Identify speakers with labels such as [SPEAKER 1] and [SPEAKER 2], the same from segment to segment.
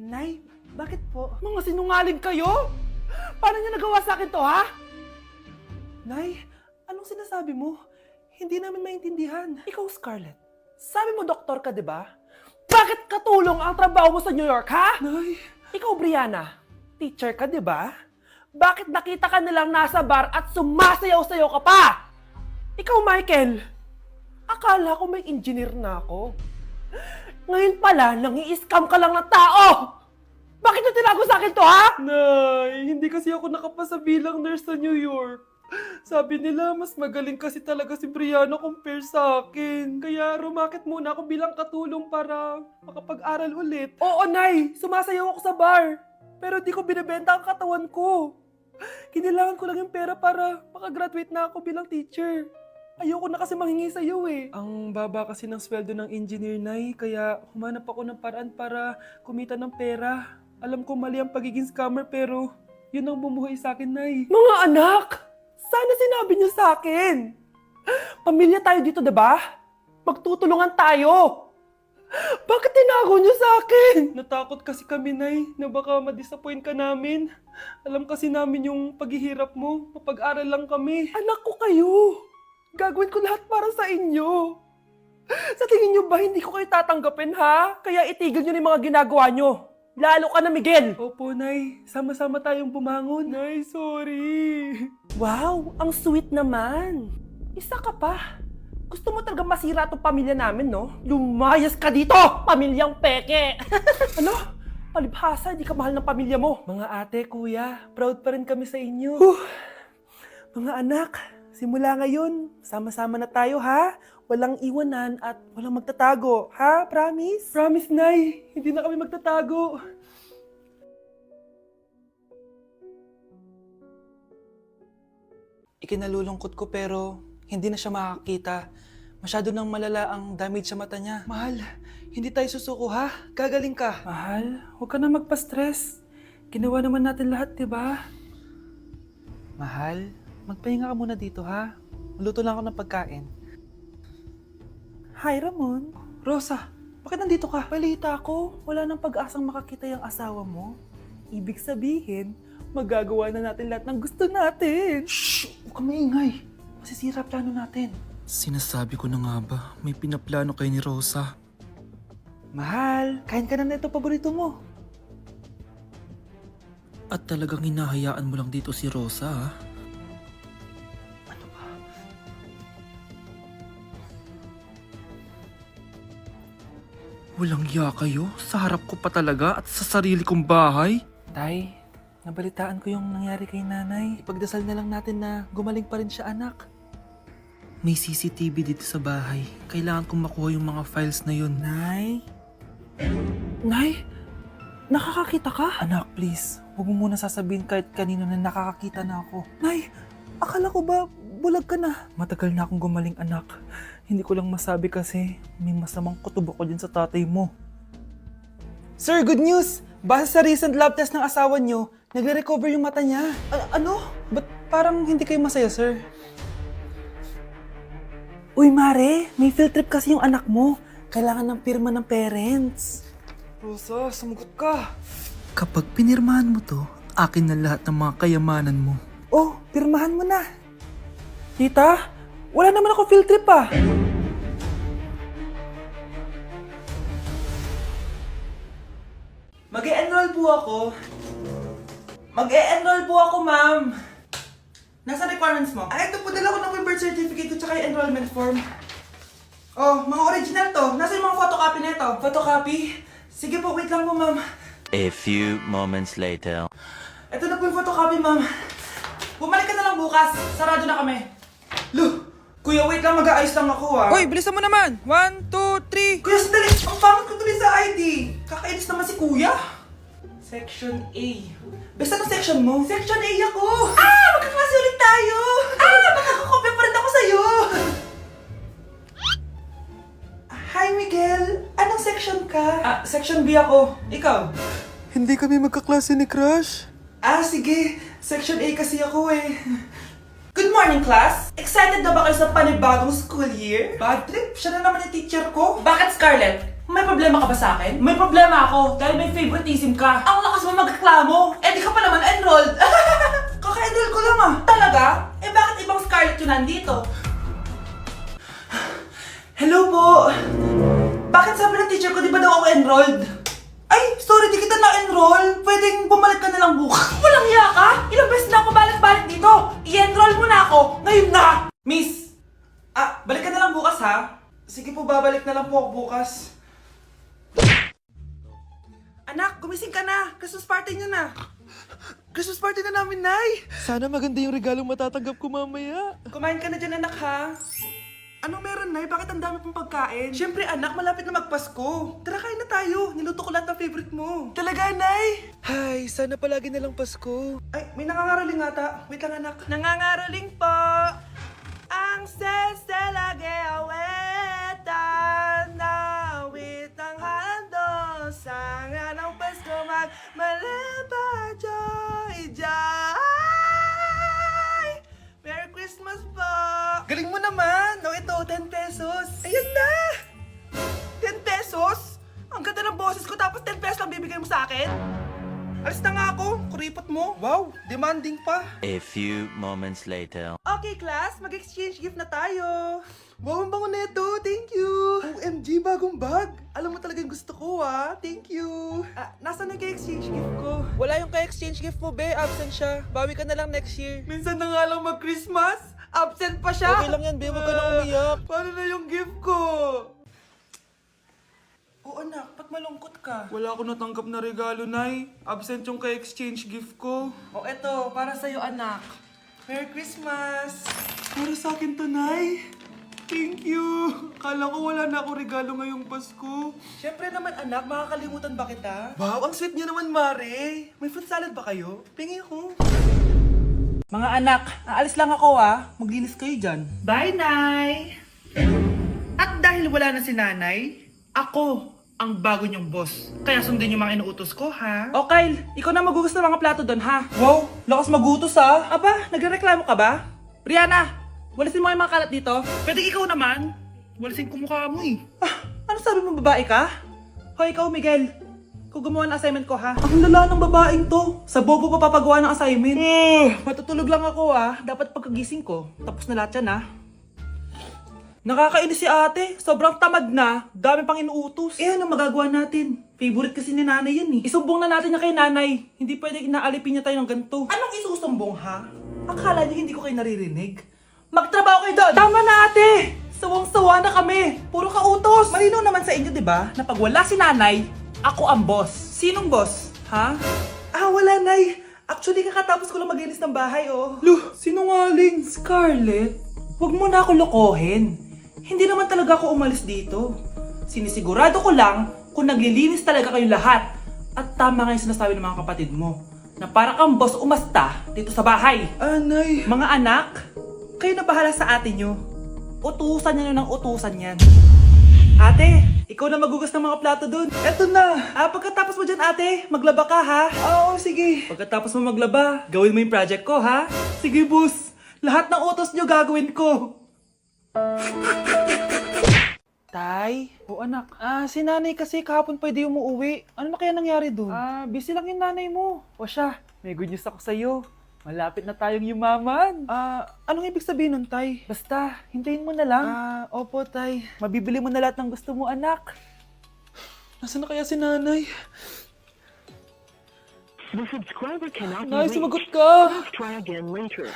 [SPEAKER 1] Nay, bakit po? Mga sinungaling kayo? Paano niyo nagawa sa akin to, ha? Nay, anong sinasabi mo? Hindi namin maintindihan. Ikaw, Scarlett, sabi mo doktor ka, di ba? Bakit katulong ang trabaho mo sa New York, ha? Nay. Ikaw, Brianna, teacher ka, di ba? Bakit nakita ka nilang nasa bar at sumasayaw-sayaw ka pa? Ikaw, Michael, akala ko may engineer na ako. Ngayon pala, nangi-scam ka lang ng tao! Bakit nyo tinago sa akin to, ha? Nay, hindi kasi ako nakapasa bilang nurse sa New York. Sabi nila, mas magaling kasi talaga si Brianna compare sa akin. Kaya rumakit muna ako bilang katulong para makapag-aral ulit. Oo, Nay! Sumasayaw ako sa bar. Pero di ko binibenta ang katawan ko. Kailangan ko lang yung pera para makagraduate na ako bilang teacher. Ayoko na kasi manghingi sa'yo eh. Ang baba kasi ng sweldo ng engineer, Nay. Kaya humanap ako ng paraan para kumita ng pera. Alam ko mali ang pagiging scammer pero yun ang bumuhay sa akin, Nay. Mga anak! Sana sinabi niyo sa akin. Pamilya tayo dito, diba? Magtutulungan tayo. Bakit tinago niyo sa akin? Natakot kasi kami, Nay, na baka ma-disappoint ka namin. Alam kasi namin yung paghihirap mo. Mapag-aral lang kami. Anak ko kayo. Gagawin ko lahat para sa inyo. Sa tingin niyo ba hindi ko kayo tatanggapin, ha? Kaya itigil niyo na yung mga ginagawa niyo. Lalo ka na, Miguel! Opo, Nay. Sama-sama tayong bumangon. Nay, sorry. Wow, ang sweet naman. Isa ka pa. Gusto mo talaga masira itong pamilya namin, no? Lumayas ka dito, pamilyang peke! Ano? Palibhasa, di ka mahal ng pamilya mo. Mga ate, kuya, proud pa rin kami sa inyo. Mga anak, simula ngayon, sama-sama na tayo, ha? Walang iwanan at walang magtatago, ha? Promise? Promise, Nay. Hindi na kami magtatago. Ikinalulungkot ko pero hindi na siya makakita. Masyado nang malala ang damage sa mata niya. Mahal, hindi tayo susuko, ha? Gagaling ka. Mahal, huwag ka na magpa-stress. Ginawa naman natin lahat, diba? Mahal, magpahinga ka muna dito, ha? Maluto lang ako ng pagkain. Hi, Ramon. Rosa, bakit nandito ka? Balita ko, wala nang pag-asang makakita yung asawa mo. Ibig sabihin, magagawa na natin lahat ng gusto natin. Shhh! Huwag ka maingay. Masisira plano natin.
[SPEAKER 2] Sinasabi ko na nga ba, may pinaplano kayo ni Rosa.
[SPEAKER 1] Mahal, kain ka na nito paborito mo.
[SPEAKER 2] At talagang hinahayaan mo lang dito si Rosa, ha? Walang ya kayo? Sa harap ko pa talaga at sa sarili kong bahay?
[SPEAKER 1] Tay, nabalitaan ko yung nangyari kay nanay. Ipagdasal na lang natin na gumaling pa rin siya, anak.
[SPEAKER 2] May CCTV dito sa bahay. Kailangan kong makuha yung mga files na yun.
[SPEAKER 1] Nay? Nay? Nakakakita ka? Anak, please. Huwag mo muna sasabihin kahit kanino na nakakakita na ako. Nay, akala ko ba bulag ka na? Matagal na akong gumaling, anak. Hindi ko lang masabi kasi may masamang kutob ako dyan sa tatay mo. Sir, good news! Base sa recent lab test ng asawa niyo, nagre-recover yung mata niya. Ano? Ba't parang hindi kayo masaya, sir? Uy, Mare, may field trip kasi yung anak mo. Kailangan ng pirma ng parents. Rosa, sumagot ka.
[SPEAKER 2] Kapag pinirmahan mo to, akin na lahat ng mga kayamanan mo.
[SPEAKER 1] Oh, pirmahan mo na. Tita, wala naman ako field trip ah. Mag-e-enroll po ako. Mag-e-enroll po ako, ma'am. Nasa requirements mo? Ay, ito po, dala ko ng birth certificate at saka yung enrollment form. Oh, mga original to. Nasa yung mga photocopy na ito? Photocopy? Sige po, wait lang po, ma'am.
[SPEAKER 3] A few moments later.
[SPEAKER 1] Ito na po yung photocopy, ma'am. Bumalik ka na lang bukas. Sarado na kami. Lo, kuya, wait lang. Mag-aayos lang ako, ah.
[SPEAKER 4] Hoy, bilisan mo naman! 1, 2, 3!
[SPEAKER 1] Kuya, sandali! Ang pangit ko tuloy sa ID! Kakainis naman si kuya! Section A. Basta ng section mo? Section A ako! Ah! Magkaklase ulit tayo! Ah! Makakakopya pa rin ako sa'yo! Hi, Miguel! Anong section ka? Section B ako. Ikaw?
[SPEAKER 4] Hindi kami magkaklase ni Crush.
[SPEAKER 1] Sige. Section A kasi ako eh. Good morning, class! Excited na ba kayo sa panibagong school year? Bad trip? Siya na naman yung teacher ko. Bakit, Scarlett? May problema ka ba sa akin? May problema ako dahil may favoritism ka. Ang lakas mo magreklamo. Eh di ka pa naman enrolled. Kaka-enroll ko lang ah. Talaga? Eh bakit ibang Scarlett yun nandito? Hello po. Bakit sabi ng teacher ko di ba daw ako enrolled? Ay, sorry, di kita na-enroll. Pwedeng bumalik ka na lang bukas. Walang hiya ka? Ilang beses na ako balik-balik dito. I-enroll mo na ako. Ngayon na. Miss, balik ka na lang bukas ha. Sige po, babalik na lang po ako bukas. Anak, gumising ka na. Christmas party niyo na. Christmas party na namin, Nay.
[SPEAKER 4] Sana maganda yung regalong matatanggap ko mamaya.
[SPEAKER 1] Kumain ka na dyan, anak, ha? Anong meron, Nay? Bakit ang dami pong pagkain? Siyempre, anak, malapit na magpasko. Tara, kain na tayo. Niluto ko lahat ng favorite mo. Talaga, Nay?
[SPEAKER 4] Ay, sana palagi na lang Pasko.
[SPEAKER 1] Ay, may nangangaraling ata. Wait lang, anak. Nangangaraling po. Ang seselage awetan na witang hando sa nga ng Pasko magmalaba joy joy. Merry Christmas po! Galing mo naman! No, ito, 10 pesos. Ayan na! 10 pesos? Ang ganda ng boses ko tapos 10 pesos lang bibigay mo sa akin? Alis na nga ako, kuripot mo. Wow, demanding pa.
[SPEAKER 3] A few moments later.
[SPEAKER 1] Okay, class, mag-exchange gift na tayo. Wow, ang bango nito. Thank you. OMG, bagong bag. Alam mo talagang gusto ko, ah. Thank you. Nasaan nag-exchange gift ko?
[SPEAKER 4] Wala yung ka-exchange gift mo, be. Absent siya. Bawi ka na lang next year.
[SPEAKER 1] Minsan na nga lang mag-Christmas. Absent pa siya.
[SPEAKER 4] Okay lang yan, be. Huwag ka na umiyak.
[SPEAKER 1] Paano na yung gift ko? Oo, anak. Ba't malungkot ka?
[SPEAKER 4] Wala ako natanggap na regalo, Nay. Absent yung ka-exchange gift ko.
[SPEAKER 1] O, eto. Para sa'yo, anak. Merry Christmas. Para sa akin to, Nay. Thank you! Kala ko wala na ako regalo ngayong Pasko. Siyempre naman anak, makakalimutan ba kita? Wow, ang sweet niyo naman, Mare. May fruit salad ba kayo? Pingi ko. Mga anak, aalis lang ako Maglinis kayo dyan. Bye, Nay! At dahil wala na si Nanay, ako ang bago niyong boss. Kaya sundin yung mga inuutos ko, ha? O Kyle, ikaw na magugas ng mga plato doon, ha? Wow, lakas magutos, ha? Aba, nagreklamo ka ba? Brianna! Walisin mo yung mga kalat dito. Pwede ikaw naman. Walisin ko mukha mo eh. Ano sabi mo, babae ka? Hoy, ikaw, Miguel. Ikaw gumawa ng assignment ko, ha? Ang lala ng babaeng to. Sa bobo pa papagawa ng assignment. Matutulog lang ako, Dapat pagkagising ko. Tapos na lahat yan, Nakakainis si ate. Sobrang tamad na. Dami pang inuutos. Eh, ano magagawa natin? Favorite kasi ni nanay yan eh. Isumbong na natin niya kay nanay. Hindi pwede inaalipin niya tayo ng ganito. Anong isusumbong, ha? Akala niyo hindi ko kayo naririnig? Magtrabaho kayo doon! Tama na, ate! Sawang-sawa na kami! Puro kautos! Malinaw naman sa inyo, di ba? Na pag wala si nanay, ako ang boss. Sinong boss? Ha? Wala, nay. Actually, kakatapos ko lang maglinis ng bahay, oh. Luh, sinungaling. Scarlett, wag mo na ako lokohin. Hindi naman talaga ako umalis dito. Sinisigurado ko lang kung naglilinis talaga kayo lahat. At tama nga yung sinasabi ng mga kapatid mo. Na para kang boss umasta dito sa bahay.
[SPEAKER 4] Nay.
[SPEAKER 1] Mga anak, kayo na bahala sa ate nyo. Utusan nyo ng utusan yan. Ate, ikaw na magugas ng mga plato dun. Eto na. Pagkatapos mo dyan, ate, maglaba ka, ha? Oo, sige. Pagkatapos mo maglaba, gawin mo yung project ko, ha? Sige, boss. Lahat ng utos nyo gagawin ko. Tay? O anak, si nanay kasi kahapon pwede umuwi. Ano na kaya nangyari dun? Busy lang yung nanay mo. O siya, may good news ako sa'yo. Malapit na tayong yumaman. Anong ibig sabihin nun, Tay? Basta, hintayin mo na lang. Opo, Tay. Mabibili mo na lahat ng gusto mo, anak.
[SPEAKER 4] Nasaan na kaya si nanay?
[SPEAKER 5] The subscriber cannot be
[SPEAKER 4] Nay,
[SPEAKER 5] reached.
[SPEAKER 4] sumagot ka!
[SPEAKER 5] Please try again later.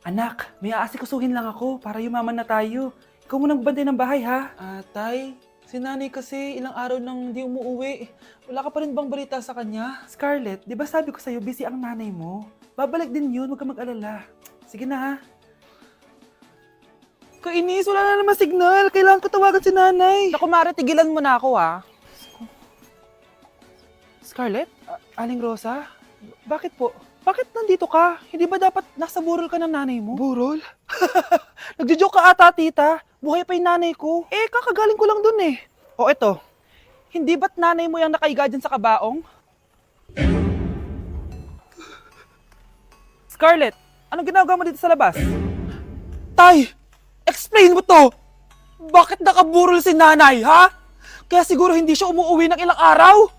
[SPEAKER 1] Anak, may aasikusuhin lang ako para yumaman na tayo. Ikaw muna magbantay ng bahay, ha?
[SPEAKER 4] Tay, si nanay kasi ilang araw nang di umuwi. Wala ka pa rin bang balita sa kanya?
[SPEAKER 1] Scarlett, di ba sabi ko sa'yo, busy ang nanay mo? Babalik din yun, huwag ka mag-alala. Sige na, ha? Kainis, wala na naman signal. Kailangan ko tawagan si nanay. Naku, Mare, tigilan mo na ako, ha? Scarlett? Aling Rosa? Bakit po? Bakit nandito ka? Hindi ba dapat nasa burol ka ng nanay mo? Burol? Nagjo-joke ka ata, tita. Buhay pa yung nanay ko. Eh, kakagaling ko lang dun eh. O eto, hindi ba't nanay mo yung nakaiga dyan sa kabaong? Scarlett, anong ginagawa mo dito sa labas? Tay, explain mo to! Bakit nakaburol si nanay, ha? Kaya siguro hindi siya umuwi ng ilang araw.